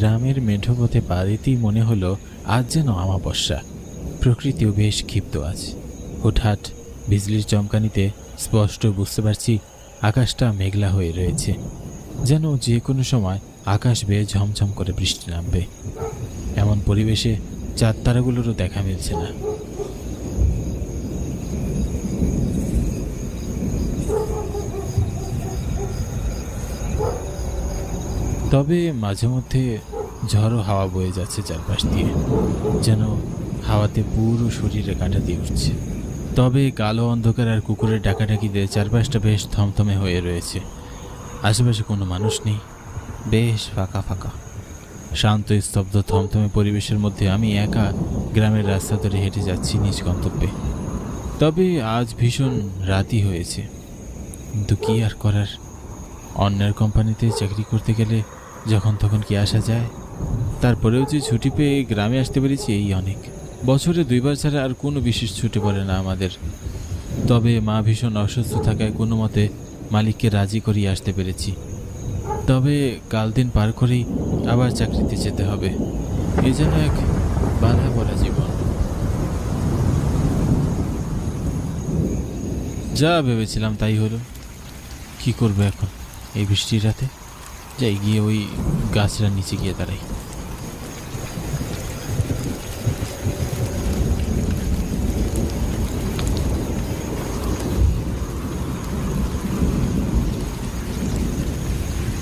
গ্রামের মেঠো পথে পা দিতেই মনে হলো আজ যেন অমাবস্যা। প্রকৃতিও বেশ ক্ষিপ্ত আজ। হুটহাট বিজলির চমকানিতে স্পষ্ট বুঝতে পারছি আকাশটা মেঘলা হয়ে রয়েছে, যেন যে কোনো সময় আকাশ বেয়ে ঝমঝম করে বৃষ্টি নামবে। এমন পরিবেশে চাঁদ তারাগুলোরও দেখা মিলছে না। তবে মাঝে মধ্যে ঝড়ো হাওয়া বয়ে যাচ্ছে চারপাশ দিয়ে, যেন হাওয়াতে পুরো শরীরে কাঁটা দিয়ে উঠছে। তবে কালো অন্ধকার আর কুকুরের ডাকাডাকিতে চারপাশটা বেশ থমথমে হয়ে রয়েছে। আশেপাশে কোনো মানুষ নেই, বেশ ফাঁকা ফাঁকা। শান্ত স্তব্ধ থমথমে পরিবেশের মধ্যে আমি একা গ্রামের রাস্তা ধরে হেঁটে যাচ্ছি নিজ গন্তব্যে। তবে আজ ভীষণ রাতই হয়েছে, কিন্তু কি আর করার। অন্যের কোম্পানিতে চাকরি করতে গেলে যখন তখন কি আসা যায়। তারপরেও যে ছুটি পেয়ে গ্রামে আসতে পেরেছি এই অনেক। বছরে 2 বার ছাড়া আর কোনো বিশেষ ছুটি পড়ে না আমাদের। তবে মা ভীষণ অসুস্থ থাকায় কোনো মতে মালিককে রাজি করিয়ে আসতে পেরেছি। তবে কাল দিন পার করেই আবার চাকরিতে যেতে হবে। এ যেন এক বাধা পড়া জীবন। যা ভেবেছিলাম তাই হলো। কি করবো এখন এই বৃষ্টির রাতে? যাই গিয়ে ওই গাছটার নিচে গিয়ে দাঁড়াই।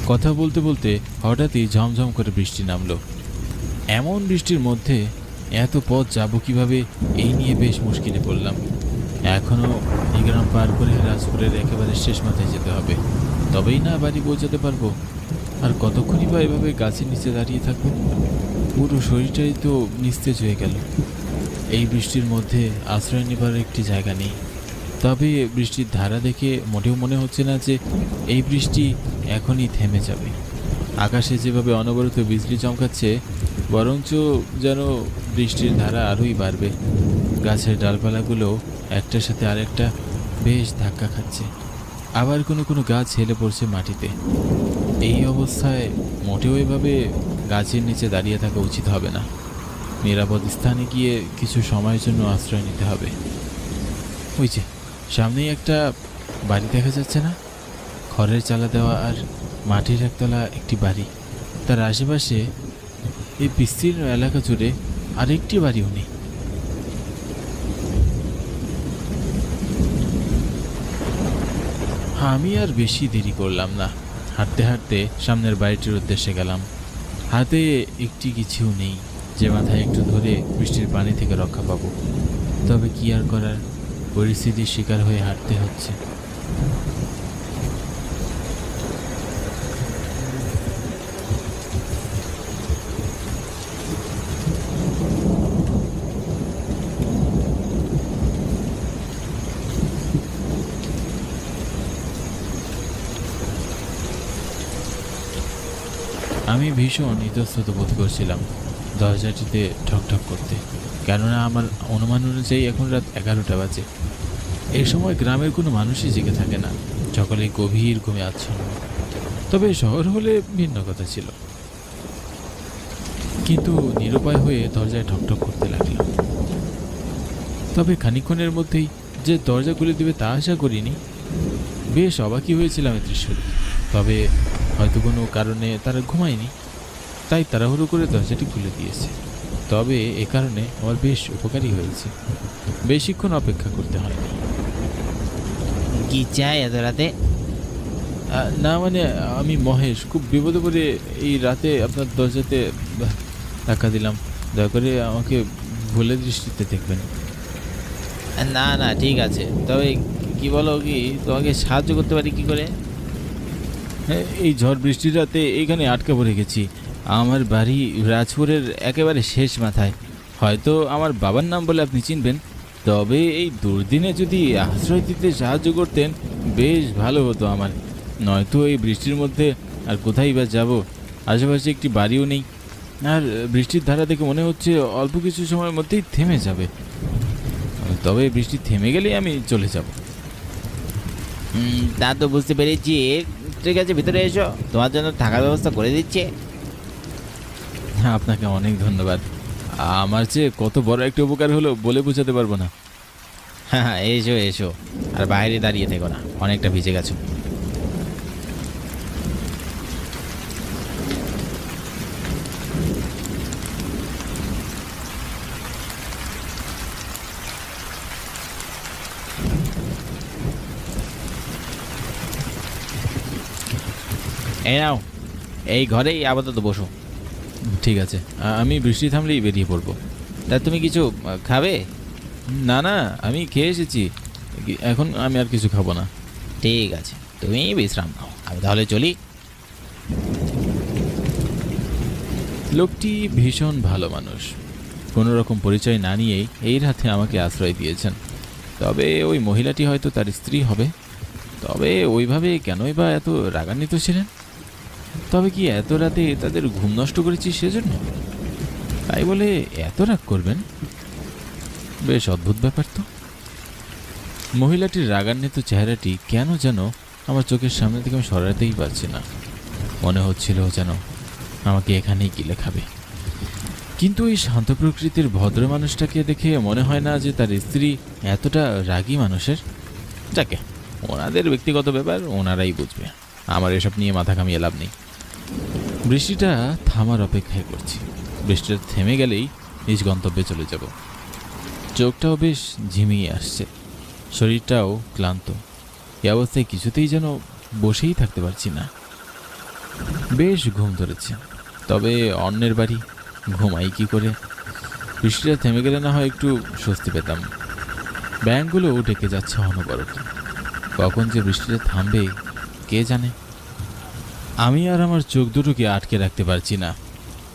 কথা বলতে বলতে হঠাৎই ঝমঝম করে বৃষ্টি নামলো। এমন বৃষ্টির মধ্যে এত পথ যাব কিভাবে, এই নিয়ে বেশ মুশকিলে পড়লাম। এখনও এই গ্রাম পার করে রাজপুরের একেবারে শেষ মাথায় যেতে হবে, তবেই না বাড়ি পৌঁছাতে পারবো। আর কতক্ষণই বা এভাবে গাছের নিচে দাঁড়িয়ে থাকবো? পুরো শরীরটাই তো নিস্তেজ হয়ে গেল। এই বৃষ্টির মধ্যে আশ্রয় নেবার একটি জায়গা নেই। তবে বৃষ্টির ধারা দেখে মোটেও মনে হচ্ছে না যে এই বৃষ্টি এখনই থেমে যাবে। আকাশে যেভাবে অনবরত বিজলি চমকাচ্ছে, বরঞ্চ যেন বৃষ্টির ধারা আরোই বাড়বে। গাছের ডালপালাগুলো একটার সাথে আরেকটা বেশ ধাক্কা খাচ্ছে। আবার কোনো কোনো গাছ হেলে পড়ছে মাটিতে। এই অবস্থায় মোটেও এভাবে গাছের নিচে দাঁড়িয়ে থাকা উচিত হবে না। নিরাপদ স্থানে গিয়ে কিছু সময়ের জন্য আশ্রয় নিতে হবে। ওই যে সামনেই একটা বাড়ি দেখা যাচ্ছে না? খড়ের চালা দেওয়া আর মাটির একতলা একটি বাড়ি। তার আশেপাশে এই বিস্তীর্ণ এলাকা জুড়ে আরেকটি বাড়িও নেই। আমি আর বেশি দেরি করলাম না। হাঁটতে হাঁটতে সামনের বাড়িটির উদ্দেশ্যে গেলাম। হাতে একটি কিছু নেই যে মাথায় একটু ধরে বৃষ্টির পানি থেকে রক্ষা পাবো। তবে কি আর করার, পরিস্থিতির শিকার হয়ে হাঁটতে হচ্ছে। আমি ভীষণ ইতস্তত বোধ করছিলাম দরজাটিতে ঠকঠক করতে, কেননা আমার অনুমান অনুযায়ী এখন রাত 11টা বাজে। এই সময় গ্রামের কোনো মানুষই জেগে থাকে না, সকলেই গভীর ঘুমে আচ্ছন্ন। তবে শহর হলে ভিন্ন কথা ছিল। কিন্তু নিরুপায় হয়ে দরজায় ঠকঠক করতে লাগলাম। তবে খানিকক্ষণের মধ্যেই যে দরজা খুলে দেবে তা আশা করিনি। বেশ অবাকই হয়েছিলাম এই দৃশ্য। তবে হয়তো কোনো কারণে তারা ঘুমায়নি, তাই তাড়াহুড়ো করে দরজাটি খুলে দিয়েছে। তবে এ কারণে আমার বেশ উপকারী হয়েছে, বেশিক্ষণ অপেক্ষা করতে হয়নি। কি চাই এত রাতে? না মানে আমি মহেশ, খুব বিপদে পড়ে এই রাতে আপনার দরজাতে ধাক্কা দিলাম। দয়া করে আমাকে ভুলে দৃষ্টিতে দেখবেন। না না ঠিক আছে, তবে কি বলো, কি তোমাকে সাহায্য করতে পারি কি করে? হ্যাঁ, এই ঝড় বৃষ্টির রাতে এইখানে আটকা পড়ে গেছি। আমার বাড়ি রাজপুরের একেবারে শেষ মাথায়। হয়তো আমার বাবার নাম বলে আপনি চিনবেন। তবে এই দুর্দিনে যদি আশ্রয় দিতে সাহায্য করতেন বেশ ভালো হতো আমার। নয়তো এই বৃষ্টির মধ্যে আর কোথায় বা যাব? আশেপাশে একটি বাড়িও নেই। আর বৃষ্টির ধারা দেখে মনে হচ্ছে অল্প কিছু সময়ের মধ্যেই থেমে যাবে। তবে বৃষ্টি থেমে গেলেই আমি চলে যাব। তা তো বুঝতে পেরেছি। ঠিক আছে, ভিতরে এসো, তোমার জন্য থাকার ব্যবস্থা করে দিচ্ছে। আপনাকে অনেক ধন্যবাদ। আমার যে কত বড় একটা উপকার হলো বলে বোঝাতে পারবো না। হ্যাঁ হ্যাঁ, এসো এসো, আর বাইরে দাঁড়িয়ে থেকো না, অনেকটা ভিজে গেছো। এই নাও, এই ঘরেই আপাতত বসো। ঠিক আছে, আমি বৃষ্টি থামলেই বেরিয়ে পড়বো। তা তুমি কিছু খাবে? না না, আমি খেয়ে এসেছি, এখন আমি আর কিছু খাবো না। ঠিক আছে, তুমি বিশ্রাম নাও, আমি তাহলে চলি। লোকটি ভীষণ ভালো মানুষ, কোনো রকম পরিচয় না নিয়েই এই রাতে আমাকে আশ্রয় দিয়েছেন। তবে ওই মহিলাটি হয়তো তার স্ত্রী হবে। তবে ওইভাবে কেনই বা এত রাগান্বিত ছিলেন? তবে কি এত রাতে তাদের ঘুম নষ্ট করেছি সেজন্য? তাই বলে এত রাগ করবেন? বেশ অদ্ভুত ব্যাপার তো। মহিলাটির রাগান্বিত চেহারাটি কেন যেন আমার চোখের সামনে থেকে আমি সরাতেই পারছি না। মনে হচ্ছিল যেন আমাকে এখানেই গিলে খাবে। কিন্তু এই শান্ত প্রকৃতির ভদ্র মানুষটাকে দেখে মনে হয় না যে তার স্ত্রী এতটা রাগী মানুষের। যাকে, ওনাদের ব্যক্তিগত ব্যাপার ওনারাই বুঝবে, আমার এসব নিয়ে মাথা ঘামিয়ে লাভ নেই। বৃষ্টিটা থামার অপেক্ষায় করছি। বৃষ্টিটা থেমে গেলেই নিজ গন্তব্যে চলে যাব। চোখটাও বেশ ঝিমিয়ে আসছে, শরীরটাও ক্লান্ত। এই অবস্থায় কিছুতেই যেন বসেই থাকতে পারছি না। বেশ ঘুম ধরেছে, তবে অন্যের বাড়ি, ঘুমাই কি করে? বৃষ্টিটা থেমে গেলে না হয় একটু স্বস্তি পেতাম। ব্যাঙগুলো ডেকে যাচ্ছে অনবরত। কখন যে বৃষ্টিটা থামবে কে জানে। আমি আর আমার চোখ দুটোকে আটকে রাখতে পারছি না।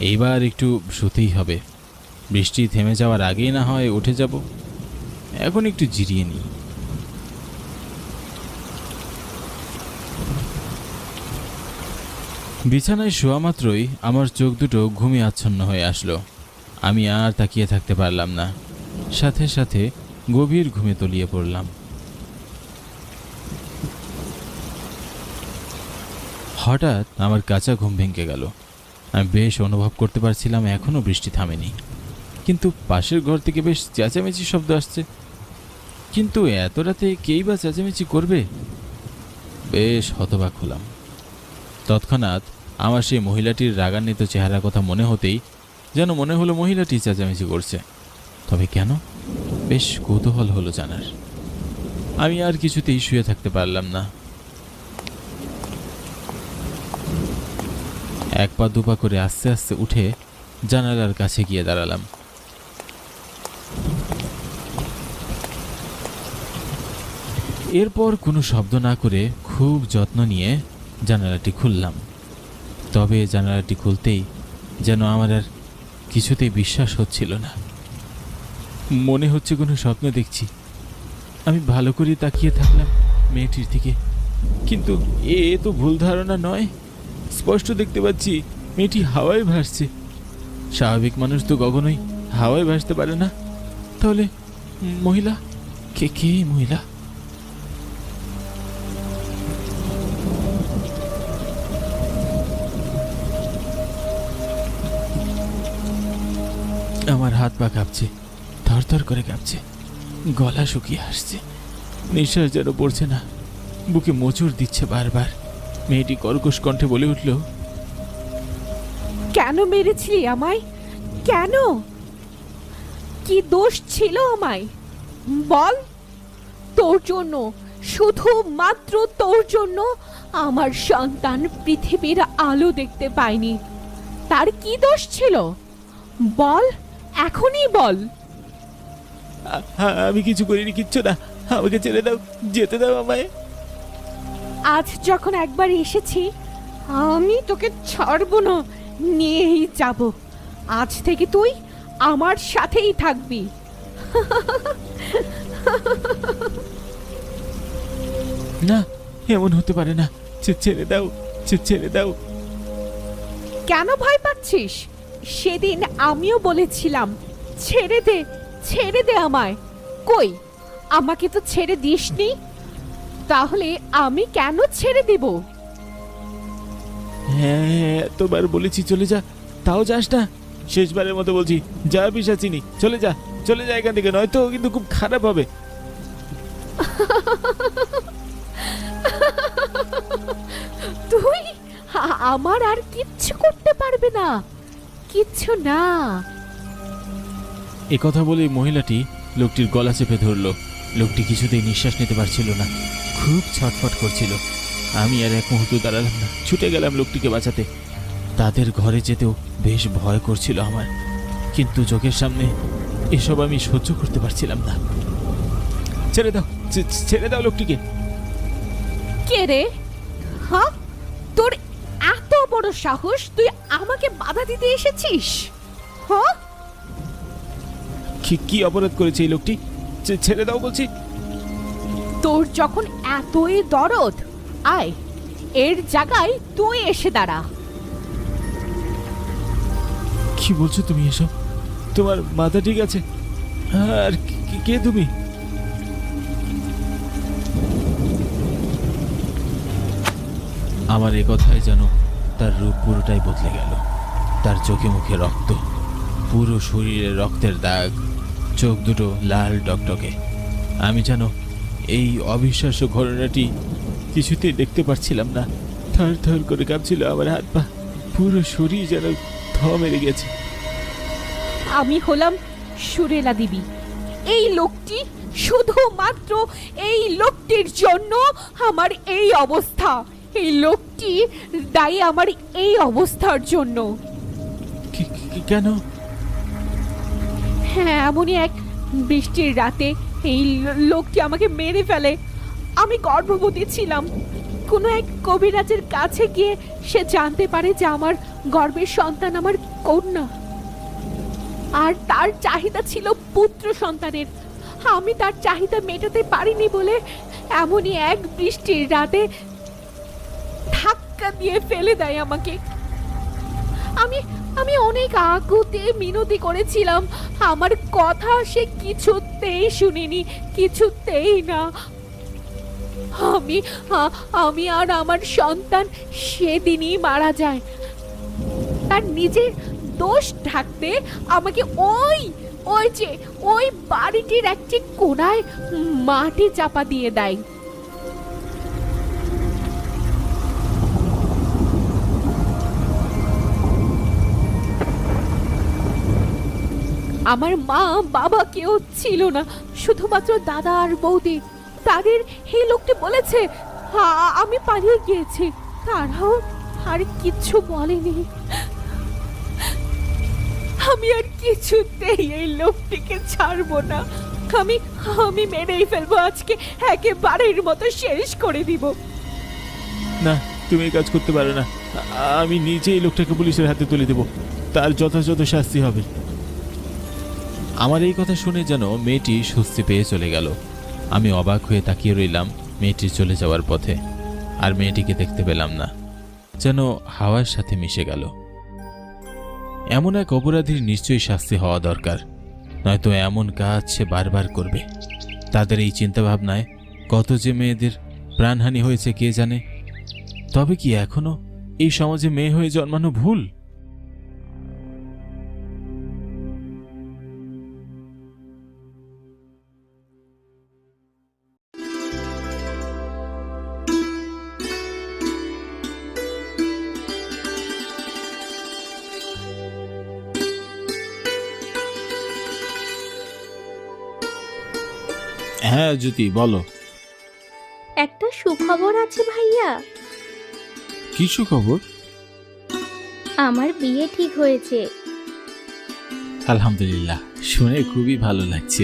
এইবার একটু শুতেই হবে। বৃষ্টি থেমে যাওয়ার আগেই না হয় উঠে যাব। এখন একটু জিরিয়ে নিই। বিছানায় শোয়া মাত্রই আমার চোখ দুটো ঘুমে আচ্ছন্ন হয়ে আসলো। আমি আর তাকিয়ে থাকতে পারলাম না, সাথে সাথে গভীর ঘুমে তলিয়ে পড়লাম। হঠাৎ আমার কাঁচা ঘুম ভেঙে গেল। আমি বেশ অনুভব করতে পারছিলাম এখনও বৃষ্টি থামেনি, কিন্তু পাশের ঘর থেকে বেশ চেঁচামেচি শব্দ আসছে। কিন্তু এত রাতে কেই বা চেঁচামেচি করবে? বেশ হতবাক হলাম। তৎক্ষণাৎ আমার সেই মহিলাটির রাগান্বিত চেহারার কথা মনে হতেই যেন মনে হলো মহিলাটি চেঁচামেচি করছে। তবে কেন? বেশ কৌতূহল হলো জানার। আমি আর কিছুতেই শুয়ে থাকতে পারলাম না। এক পা দুপা করে আস্তে আস্তে উঠে জানালার কাছে গিয়ে দাঁড়ালাম। এরপর কোনো শব্দ না করে খুব যত্ন নিয়ে জানালাটি খুললাম। তবে জানালাটি খুলতেই যেন আমার আর কিছুতেই বিশ্বাস হচ্ছিল না। মনে হচ্ছে কোনো স্বপ্ন দেখছি। আমি ভালো করে তাকিয়ে থাকলাম মেয়েটির দিকে, কিন্তু এ তো ভুল ধারণা নয়। স্পষ্ট দেখতে পাচ্ছি মেয়েটি হাওয়ায় ভাসছে। স্বাভাবিক মানুষ তো কখনোই হাওয়ায় ভাসতে পারে না। তাহলে মহিলা কে? কে মহিলা? আমার হাত পা কাঁপছে, থরথর করে কাঁপছে, গলা শুকিয়ে আসছে, নিঃশ্বাস যেন পড়ছে না, বুকে মোচড় দিচ্ছে বারবার। মেয়েটি কর্কশ কণ্ঠে বলে উঠল, কেন মেরেছিলি আমায়? কেন? কি দোষ ছিল আমায়? বল। তোর জন্য, শুধুমাত্র তোর জন্য আমার সন্তান পৃথিবীর আলো দেখতে পায়নি। তার কি দোষ ছিল? বল, এখনই বল। আমি কিছু করিনি, কিচ্ছু না, আমাকে ছেড়ে দাও, যেতে দাও আমায়। আজ যখন একবার এসেছি, আমি তোকে ছাড়বো না, নিয়েই যাব। আজ থেকে তুই আমার সাথেই থাকবি। না, এমন হতে পারে না, ছেড়ে দাও, ছেড়ে দাও। কেন ভয় পাচ্ছিস? সেদিন আমিও বলেছিলাম ছেড়ে দে, ছেড়ে দে আমায়। কই, আমাকে তো ছেড়ে দিসনি, তাহলে আমি কেন ছেড়ে দিব? হ্যাঁ, এতবার বলেছি চলে যা, তাও যাস না। শেষবারের মতো বলছি, যা পিশাচিনি, চলে যা, চলে যা এখান থেকে, নয়তো কিন্তু খুব খারাপ হবে। তুই আমার আর কিচ্ছু করতে পারবে না, কিচ্ছু না। এ কথা বলে মহিলাটি লোকটির গলা চেপে ধরল। লোকটি কিছুতেই নিঃশ্বাস নিতে পারছিল না, খুব ছটফট করছিল। আমি আর এক মুহূর্ত দাঁড়ালাম না, ছুটে গেলাম লোকটিকে বাঁচাতে। তাদের ঘরে যেতেও বেশ ভয় করছিল আমার, কিন্তু চোখের সামনে এসব আমি সহ্য করতে পারছিলাম না। ছেড়ে দাও, ছেড়ে দাও লোকটিকে। কে রে? হ্যাঁ, তোর এত বড় সাহস, তুই আমাকে বাধা দিতে এসেছিস? হ্যাঁ, কি অপরাধ করেছে এই লোকটি? ছেড়ে দাও বলছি। তোর যখন এতই দরদ, আয় এর জায়গায় তুই এসে দাঁড়া। কি বলছো তুমি এসব? তোমার মাথা ঠিক আছে? আর কে তুমি? আমার এ কথায় যেন তার রূপ পুরোটাই বদলে গেল। তার চোখে মুখে রক্ত, পুরো শরীরে রক্তের দাগ, চোখ দুটো লাল টকটকে। আমি যেন এই অবিশ্বাস্য ঘটনাটি কিছুতেই দেখতে পারছিলাম না। থর থর করে কাঁপছিল আমার হাত পা, পুরো শরীর যেন থ মেরে গেছে। আমি হলাম সুরেলা দেবী। এই লোকটি, শুধুমাত্র এই লোকটির জন্য আমার এই অবস্থা। এই লোকটি দায়ী আমার এই অবস্থার জন্য। কেন? হ্যাঁ, এমনই এক বৃষ্টির রাতে এই লোকটি আমাকে মেরে ফেলে। আমি গর্ভবতী ছিলাম। কোনো এক কবিরাজের কাছে গিয়ে সে জানতে পারে যে আমার গর্ভের সন্তান আমার কন্যা, আর তার চাহিদা ছিল পুত্র সন্তানের। আমি তার চাহিদা মেটাতে পারিনি বলে এমনই এক বৃষ্টির রাতে ধাক্কা দিয়ে ফেলে দেয় আমাকে। আমি অনেক আকুতি মিনতি করেছিলাম, আমার কথা সে কিছুতেই শুনিনি, কিছুতেই না। আমি আর আমার সন্তান সেদিনই মারা যায়। তার নিজের দোষ ঢাকতে আমাকে ওই বাড়িটির একটি কোণায় মাটি চাপা দিয়ে দেয়। আমার মা বাবা কেউ ছিল না, শুধুমাত্র দাদা আর বৌদি। তাদের এই লোকটি বলেছে আমি পালিয়ে গিয়েছি, তারাও আর কিচ্ছু বলেনি। আমি আর কিছুতেই এই লোকটিকে ছাড়বো না। আমি মেরেই ফেলবো আজকে, একেবারের মতো শেষ করে দিব। না, তুমি এই কাজ করতে পারো না। আমি নিজেই লোকটাকে পুলিশের হাতে তুলে দেব, তার যথাযথ শাস্তি হবে। আমার এই কথা শুনে যেন মেয়েটি স্বস্তি পেয়ে চলে গেল। আমি অবাক হয়ে তাকিয়ে রইলাম মেয়েটির চলে যাওয়ার পথে, আর মেয়েটিকে দেখতে পেলাম না, যেন হাওয়ার সাথে মিশে গেল। এমন এক অপরাধীর নিশ্চয়ই শাস্তি হওয়া দরকার, নয়তো এমন কাজ সে বারবার করবে। তাদের এই চিন্তাভাবনায় কত যে মেয়েদের প্রাণহানি হয়েছে কে জানে। তবে কি এখনো এই সমাজে মেয়ে হয়ে জন্মানো ভুল? হ্যাঁ জ্যোতি, বলো। একটা সুখবর আছে ভাইয়া। কি সুখবর? আমার বিয়ে ঠিক হয়েছে। আলহামদুলিল্লাহ, শুনে খুবই ভালো লাগছে।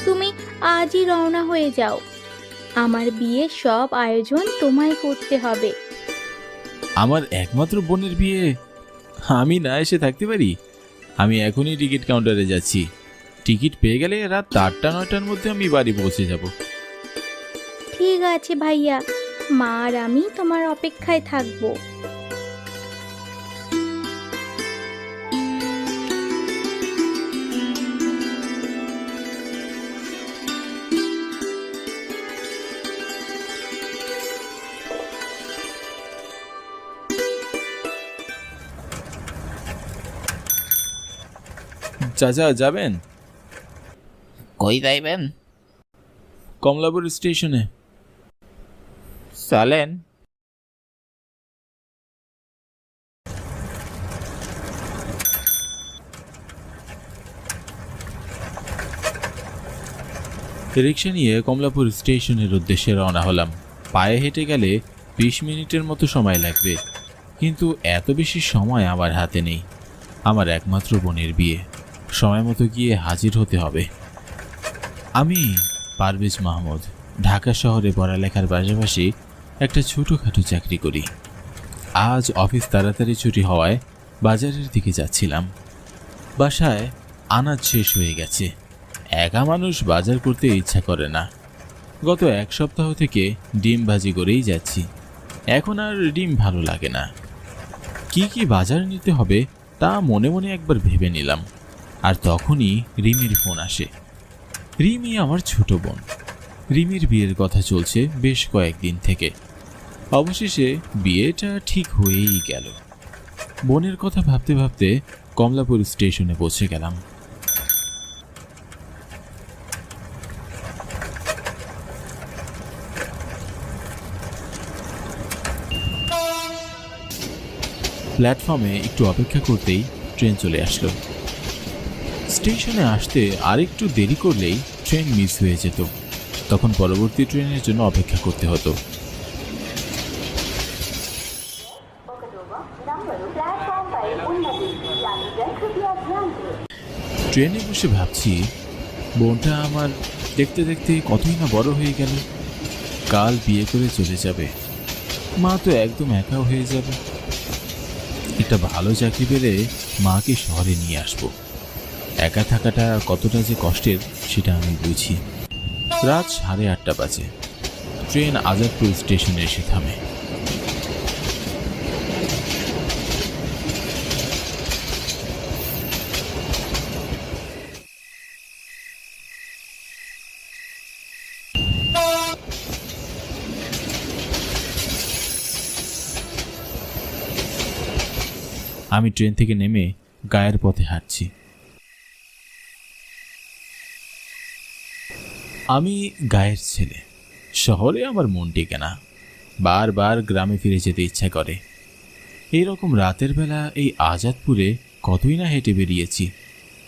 তুমি আজই রওনা হয়ে যাও, আমার বিয়ের সব আয়োজন তোমায় করতে হবে। আমার একমাত্র বোনের বিয়ে, আমি না এসে থাকতে পারি? আমি এখনই টিকিট কাউন্টারে যাচ্ছি। টিকিট পেয়ে গেলে রাত 8টা-9টার মধ্যে আমি বাড়ি পৌঁছে যাব। ঠিক আছে ভাইয়া, মা আর আমি তোমার অপেক্ষায় থাকবো। চাচা যাবেন? কই যাইবেন? কমলাপুর স্টেশনে। চলেন। রিক্সা নিয়ে কমলাপুর স্টেশনের উদ্দেশ্যে রওনা হলাম। পায়ে হেঁটে গেলে 20 মিনিটের মতো সময় লাগবে, কিন্তু এত বেশি সময় আমার হাতে নেই। আমার একমাত্র বোনের বিয়ে, সময় মতো গিয়ে হাজির হতে হবে। আমি পারভেজ মাহমুদ, ঢাকা শহরে পড়ালেখার পাশাপাশি একটা ছোটোখাটো চাকরি করি। আজ অফিস তাড়াতাড়ি ছুটি হওয়ায় বাজারের দিকে যাচ্ছিলাম। বাসায় আনাজ শেষ হয়ে গেছে। একা মানুষ বাজার করতে ইচ্ছা করে না। গত 1 সপ্তাহ থেকে ডিম ভাজি করেই যাচ্ছি। এখন আর ডিম ভালো লাগে না। কি কি বাজার নিতে হবে তা মনে মনে একবার ভেবে নিলাম। আর তখনই রিমির ফোন আসে। রিমি আমার ছোট বোন। রিমির বিয়ের কথা চলছে বেশ কয়েকদিন থেকে। অবশেষে বিয়েটা ঠিক হয়েই গেল। বোনের কথা ভাবতে ভাবতে কমলাপুর স্টেশনে পৌঁছে গেলাম। প্ল্যাটফর্মে একটু অপেক্ষা করতেই ট্রেন চলে আসলো। স্টেশনে আসতে আর একটু দেরি করলেই ট্রেন মিস হয়ে যেত। তখন পরবর্তী ট্রেনের জন্য অপেক্ষা করতে হতো। ট্রেনে বসে ভাবছি, বোনটা আমার দেখতে দেখতে কতই না বড় হয়ে গেল। কাল বিয়ে করে চলে যাবে। মা তো একদম একা হয়ে যাবে। একটা ভালো চাকরি পেলে মাকে শহরে নিয়ে আসবো। একা থাকাটা কতটা যে কষ্টের সেটা আমি বুঝি। রাত 8:30 বাজে। ট্রেন আজাদপুর স্টেশনে এসে থামে। আমি ট্রেন থেকে নেমে গায়ের পথে হাঁটছি। আমি গায়ের ছেলে। শহরে আমার মন টেকে না। বারবার গ্রামে ফিরে যেতে ইচ্ছা করে। এইরকম রাতের বেলা এই আজাদপুরে কতই না হেঁটে বেরিয়েছি।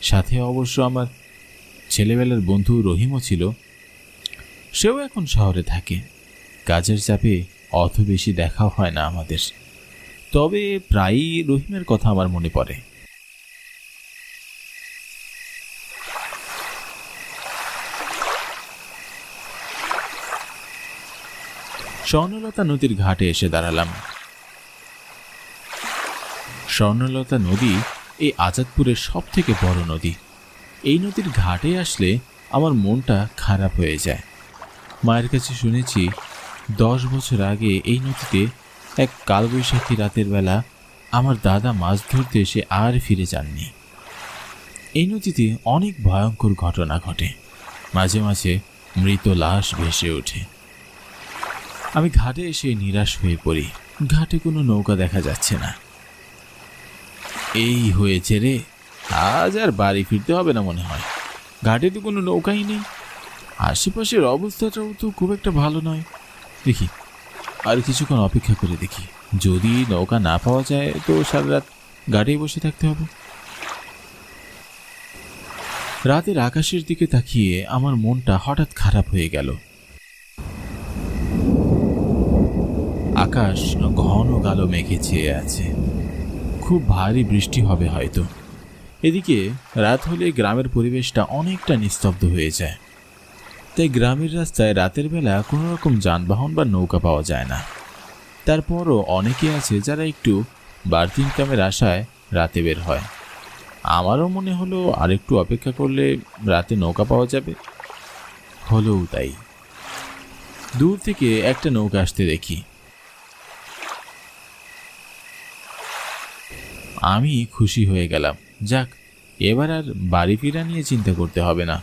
সাথে অবশ্য আমার ছেলেবেলার বন্ধু রহিমও ছিল। সেও এখন শহরে থাকে। কাজের চাপে অত বেশি দেখাও হয় না আমাদের। তবে প্রায়ই রহিমের কথা আমার মনে পড়ে। স্বর্ণলতা নদীর ঘাটে এসে দাঁড়ালাম। স্বর্ণলতা নদী এই আজাদপুরের সব থেকে বড় নদী। এই নদীর ঘাটে আসলে আমার মনটা খারাপ হয়ে যায়। মায়ের কাছে শুনেছি 10 বছর আগে এই নদীতে এক কালবৈশাখী রাতের বেলা আমার দাদা মাছ ধরতে এসে আর ফিরে যাননি। এই নদীতে অনেক ভয়ঙ্কর ঘটনা ঘটে। মাঝে মাঝে মৃত লাশ ভেসে ওঠে। আমি ঘাটে এসে নিরাশ হয়ে পড়ি। ঘাটে কোনো নৌকা দেখা যাচ্ছে না। এই হয়েছে রে, আজ আর বাড়ি ফিরতে হবে না মনে হয়। ঘাটে তো কোনো নৌকাই নেই। আশেপাশের অবস্থাটাও তো খুব একটা ভালো নয়। দেখি আর কিছুক্ষণ অপেক্ষা করে দেখি। যদি নৌকা না পাওয়া যায় তো সারা রাত ঘাটেই বসে থাকতে হবে। রাতের আকাশের দিকে তাকিয়ে আমার মনটা হঠাৎ খারাপ হয়ে গেল। আকাশ ঘন কালো মেঘে ছেয়ে আছে। খুব ভারী বৃষ্টি হবে হয়তো। এদিকে রাত হলে গ্রামের পরিবেশটা অনেকটা নিস্তব্ধ হয়ে যায়। তাই গ্রামের রাস্তায় রাতের বেলা কোনো রকম যানবাহন বা নৌকা পাওয়া যায় না। তারপরও অনেকে আছে যারা একটু বাড়তি ইনকামের আশায় রাতে বের হয়। আমারও মনে হলো আরেকটু অপেক্ষা করলে রাতে নৌকা পাওয়া যাবে। হলোও তাই। দূর থেকে একটা নৌকা আসতে দেখি। আমি খুশি হয়ে গেলাম। যাক, এবার আর বাড়ি ফিরা নিয়ে চিন্তা করতে হবে না।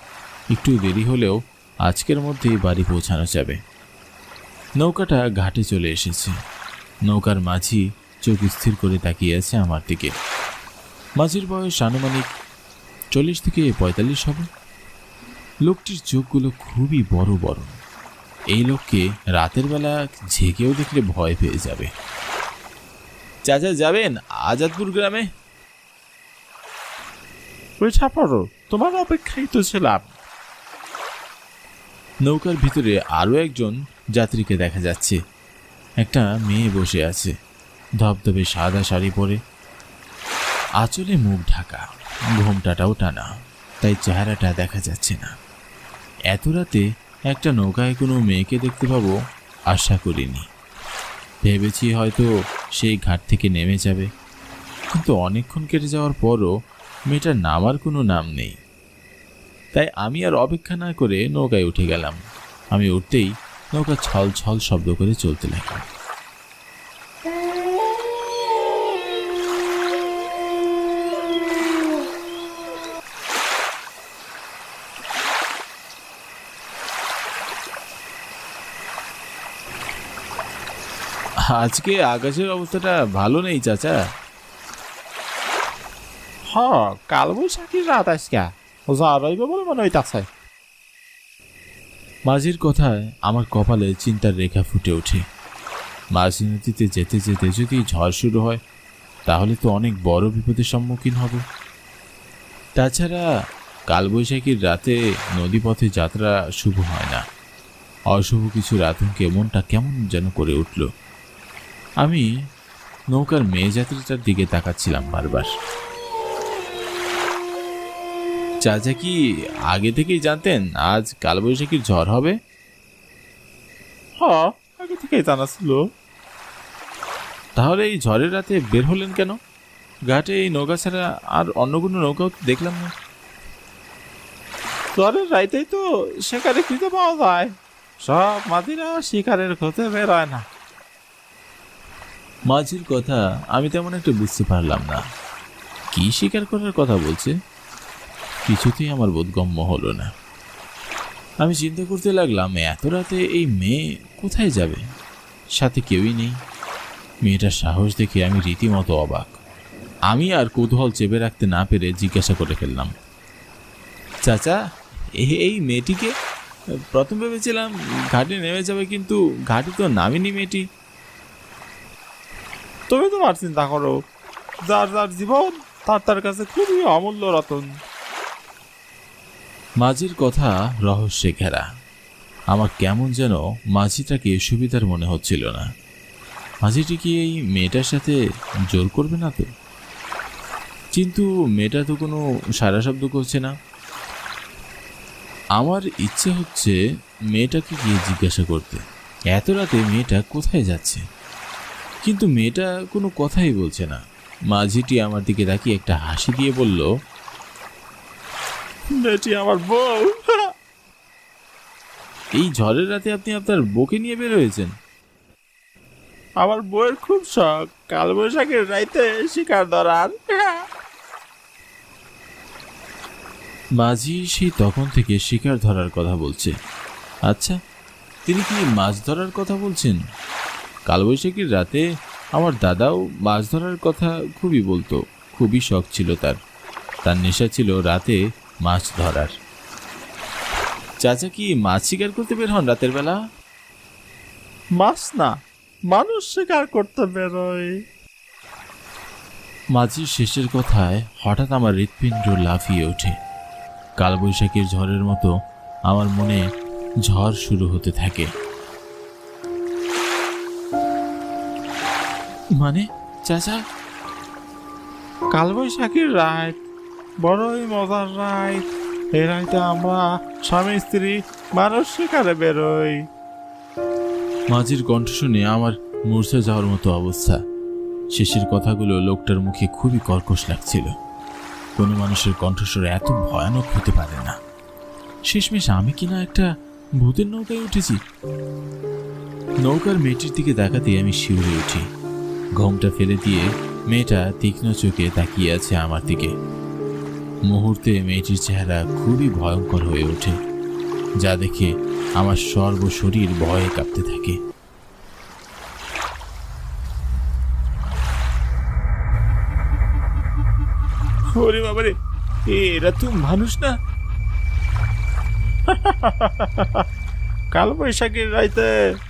একটু দেরি হলেও আজকের মধ্যেই বাড়ি পৌঁছানো যাবে। নৌকাটা ঘাটে চলে এসেছে। নৌকার মাঝি চোখ স্থির করে তাকিয়ে আছে আমার দিকে। মাঝির বয়স আনুমানিক 40 থেকে 45 হবে। লোকটির চোখগুলো খুবই বড় বড়। এই লোককে রাতের বেলা ঝেঁকেও দেখলে ভয় পেয়ে যাবে। চাচা যাবেন আজাদপুর গ্রামে? তোমার অপেক্ষায় তো ছিলাম। নৌকার ভিতরে আরও একজন যাত্রীকে দেখা যাচ্ছে। একটা মেয়ে বসে আছে, ধবধবে সাদা শাড়ি পরে, আঁচলে মুখ ঢাকা, ঘোমটাটাও টানা, তাই চেহারাটা দেখা যাচ্ছে না। এত রাতে একটা নৌকায় কোনো মেয়েকে দেখতে পাবো আশা করিনি। ভেবেছি হয়তো সেই ঘাট থেকে নেমে যাবে, কিন্তু অনেকক্ষণ কেটে যাওয়ার পরও মেয়েটার নামার কোনো নাম নেই। তাই আমি আর অপেক্ষা না করে নৌকায় উঠে গেলাম। আমি উঠতেই নৌকা ছল ছল শব্দ করে চলতে লাগলো। আজকে আকাশের অবস্থাটা ভালো নেই চাচা। কালবৈশাখীর রাত আজকে রইবে বলে মনে হইতাছে। মাঝির কথায় আমার কপালে চিন্তার রেখা ফুটে ওঠে। মাঝ নদীতে যেতে যেতে যদি ঝড় শুরু হয় তাহলে তো অনেক বড় বিপদের সম্মুখীন হব। তাছাড়া কালবৈশাখীর রাতে নদীপথে যাত্রা শুভ হয় না। অশুভ কিছুর আতঙ্কে মনটা কেমন যেন করে উঠল। আমি নৌকার মেয়ে যাত্রীটার দিকে তাকাচ্ছিলাম বারবার। চাচা কি আগে থেকেই জানতেন আজ কালবৈশাখীর ঝড় হবে? আগে থেকেই জানা ছিল। তাহলে এই ঝড়ের রাতে বের হলেন কেন? ঘাটে এই নৌকা ছাড়া আর অন্য কোনো নৌকাও তো দেখলাম না। ঝড়ের রাইতেই তো শিকারে খুঁজে পাওয়া যায়, সব মাঝিরা শিকারের খোঁজে বের হয় না। মাঝির কথা আমি তেমন একটা বুঝতে পারলাম না। কি শিকার করার কথা বলছে কিছুতেই আমার বোধগম্য হলো না। আমি চিন্তা করতে লাগলাম এত রাতে এই মেয়ে কোথায় যাবে, সাথে কেউই নেই। মেয়েটার সাহস দেখে আমি রীতিমতো অবাক। আমি আর কৌতূহল চেপে রাখতে না পেরে জিজ্ঞাসা করে ফেললাম, চাচা এই মেয়েটিকে? প্রথম ভেবেছিলাম ঘাটে নেমে যাবে, কিন্তু ঘাটে তো নামেনি মেয়েটি। তুমি তোমার চিন্তা করো, যার যার জীবন তার তার কাছে খুবই অমূল্য রতন। মাঝির কথা রহস্যে ঘেরা। আমার কেমন যেন মাঝিটাকে সুবিধার মনে হচ্ছিল না। মাঝিটি কি এই মেয়েটার সাথে জোর করবে না তো? কিন্তু মেয়েটা তো কোনো সারা শব্দ করছে না। আমার ইচ্ছে হচ্ছে মেয়েটাকে গিয়ে জিজ্ঞাসা করতে, এত রাতে মেয়েটা কোথায় যাচ্ছে। কিন্তু মেয়েটা কোনো কথাই বলছে না। মাঝিটি আমার দিকে তাকিয়ে একটা হাসি দিয়ে বলল, মেয়েটি আমার বউ। এই ঝড়ের রাতে আপনি আপনার বউকে নিয়ে বের হয়েছেন? আমার বউয়ের খুব শখ কালবৈশাখীর রাইতে শিকার ধরার। মাঝি সেই তখন থেকে শিকার ধরার কথা বলছে। আচ্ছা, তিনি কি মাছ ধরার কথা বলছেন? কালবৈশাখীর রাতে আমার দাদাও মাছ ধরার কথা খুবই বলতো। খুবই শখ ছিল তার। তার নেশা ছিল রাতে মাছ ধরার। চাচা কি মাছ শিকার করতে বের হন রাতের বেলা? মাছ না, মানুষ শিকার করতে বেরোয়। মাঝির শেষের কথায় হঠাৎ আমার হৃৎপিণ্ড লাফিয়ে ওঠে। কালবৈশাখীর ঝড়ের মতো আমার মনে ঝড় শুরু হতে থাকে। মানে চাচা? কালবৈশাখীর রাত বড়ই মজার রাত। এই রাইতে আমরা স্বামী স্ত্রী মানুষ শিকারে বেরোই। মাঝির কণ্ঠ শুনে আমার মূর্ছা যাওয়ার মতো অবস্থা। শেষের কথাগুলো লোকটার মুখে খুবই কর্কশ লাগছিল। কোনো মানুষের কণ্ঠস্বর এত ভয়ানক হতে পারে না। শেষমেশ আমি কিনা একটা ভূতের নৌকায় উঠেছি। নৌকার মেয়েটির দিকে তাকাতে আমি শিউরে উঠি। ঘোমটা ফেলে দিয়ে মেয়েটা তীক্ষ্ণ চোখে তাকিয়ে আছে আমার দিকে। মুহূর্তে মেয়েটির চেহারা খুবই ভয়ঙ্কর হয়ে ওঠে, যা দেখে আমার সর্বশরীর ভয়ে কাঁপতে থাকে। ওরে বাবারে, এরা তো মানুষ না। কাল বৈশাখীর রাইতে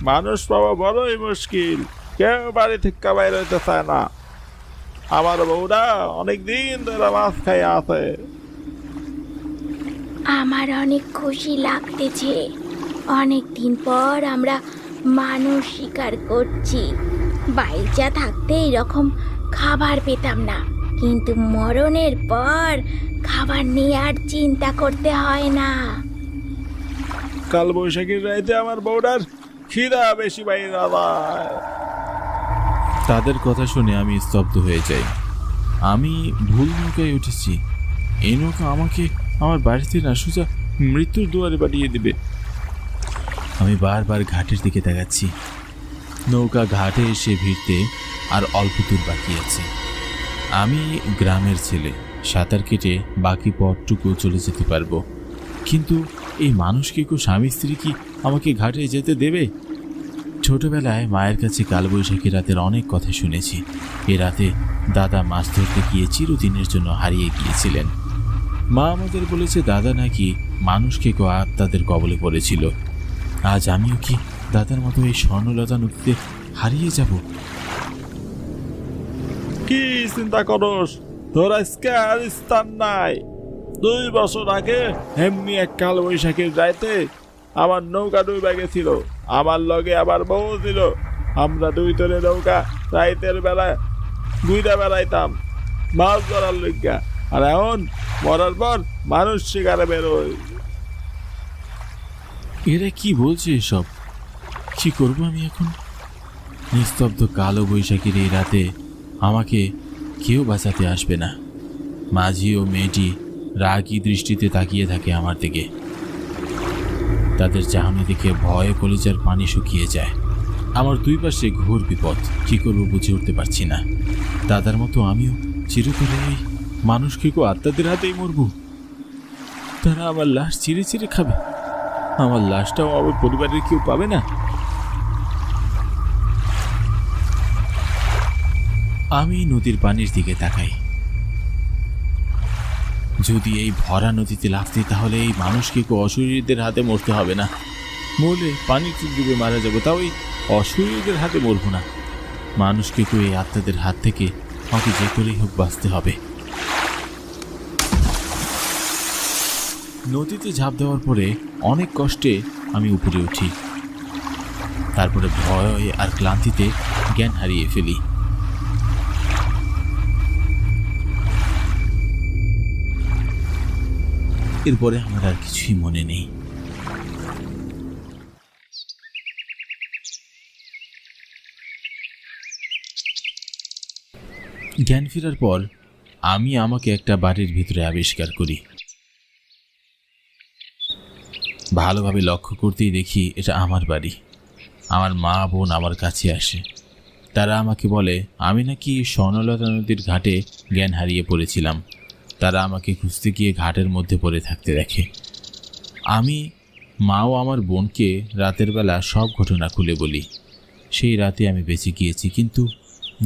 মানুষ পাওয়া বড়ই মুশকিল, কেউ বাড়ি থেকে বাইরে হইতে চায় না। আমার বউরা অনেকদিন ধরে মাছ খাই আছে। আমার অনেক খুশি লাগতেছে, অনেক দিন পর আমরা মানুষ শিকার করছি। বাইচা থাকতে এরকম খাবার পেতাম না, কিন্তু মরণের পর খাবার নিয়ে আর চিন্তা করতে হয় না। কাল বৈশাখীর রাইতে আমার বউরার খিদা বেশি বাইরে যায়। তাদের কথা শুনে আমি স্তব্ধ হয়ে যাই। আমি ভুল নৌকায় উঠেছি। এই নৌকা আমাকে আমার বাড়িতে না সোজা মৃত্যুর দুয়ারে পাঠিয়ে দেবে। আমি বারবার ঘাটের দিকে তাকাচ্ছি। নৌকা ঘাটে এসে ভিড়তে আর অল্প দূর বাকি আছে। আমি গ্রামের ছেলে, সাঁতার কেটে বাকি পথটুকু চলে যেতে পারবো, কিন্তু এই মানুষকে কেউ স্বামী স্ত্রী কি আমাকে ঘাটে যেতে দেবে? ছোটবেলায় মায়ের কাছে কালবৈশাখী রাতের অনেক কথা শুনেছি। এ রাতে দাদা মাছ ধরতে গিয়ে চিরদিনের জন্য হারিয়ে গিয়েছিলেন। মা আমাদের বলেছে দাদা নাকি মানুষকে কেউ আত্মাদের কবলে পড়েছিল। আজ আমিও কি দাদার মতো এই স্বর্ণলতা নদীতে হারিয়ে যাব? কি চিন্তা করস? তোর আজকে আর স্থান নাই। 2 বছর আগে এমনি এক কাল বৈশাখীর রাইতে আমার নৌকা ডুবে গেছিল। আমার লগে আবার বউ ছিল। আমরা 2 তলে নৌকা রাইতের বেলায় গুইরা বেড়াইতাম মাছ ধরার লইগা। আর এখন মরার পর মানুষ শিকারে বেরোয়। এরা কি বলছে এসব? কি করবো আমি এখন? নিস্তব্ধ কালো বৈশাখীর এই রাতে আমাকে কেউ বাঁচাতে আসবে না। মাঝি ও মেয়েটি রাগী দৃষ্টিতে তাকিয়ে থাকে আমার দিকে। তাদের চাহনি দেখে ভয়ে কলিজার পানি শুকিয়ে যায়। আমার 2 পাশে ঘোর বিপদ, কি করবো বুঝে উঠতে পারছি না। দাদার মতো আমিও চিরতরে এই মানুষকে আত্মাদের হাতেই মরব। তারা আমার লাশ চিরে চিরে খাবে। আমার লাশটাও আমার পরিবারের কেউ পাবে না। আমি নদীর পানির দিকে তাকাই। যদি এই ভরা নদীতে লাফতে, তাহলে এই মানুষকে অশরীরদের হাতে মরতে হবে না। মরলে পানিতে ডুবে মারা যাবো, তাও এই অশরীরদের হাতে মরবো না। মানুষকে এই আত্মাদের হাত থেকে আমাকে যে করেই হোক বাঁচতে হবে। নদীতে ঝাঁপ দেওয়ার পরে অনেক কষ্টে আমি উপরে উঠি। তারপরে ভয় আর ক্লান্তিতে জ্ঞান হারিয়ে ফেলি। এরপরে আমার আর কিছুই মনে নেই। জ্ঞান ফেরার পর আমি আমাকে একটা বাড়ির ভিতরে আবিষ্কার করি। ভালোভাবে লক্ষ্য করতেই দেখি এটা আমার বাড়ি। আমার মা বোন আমার কাছে আসে। তারা আমাকে বলে আমি নাকি স্বর্ণলতা নদীর ঘাটে জ্ঞান হারিয়ে পড়েছিলাম। তারা আমাকে খুঁজতে গিয়ে ঘাটের মধ্যে পড়ে থাকতে দেখে। আমি মা ও আমার বোনকে রাতের বেলা সব ঘটনা খুলে বলি। সেই রাতে আমি বেঁচে গিয়েছি, কিন্তু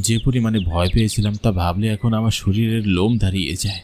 যে পরিমাণে ভয় পেয়েছিলাম তা ভাবলে এখন আমার শরীরের লোম দাঁড়িয়ে যায়।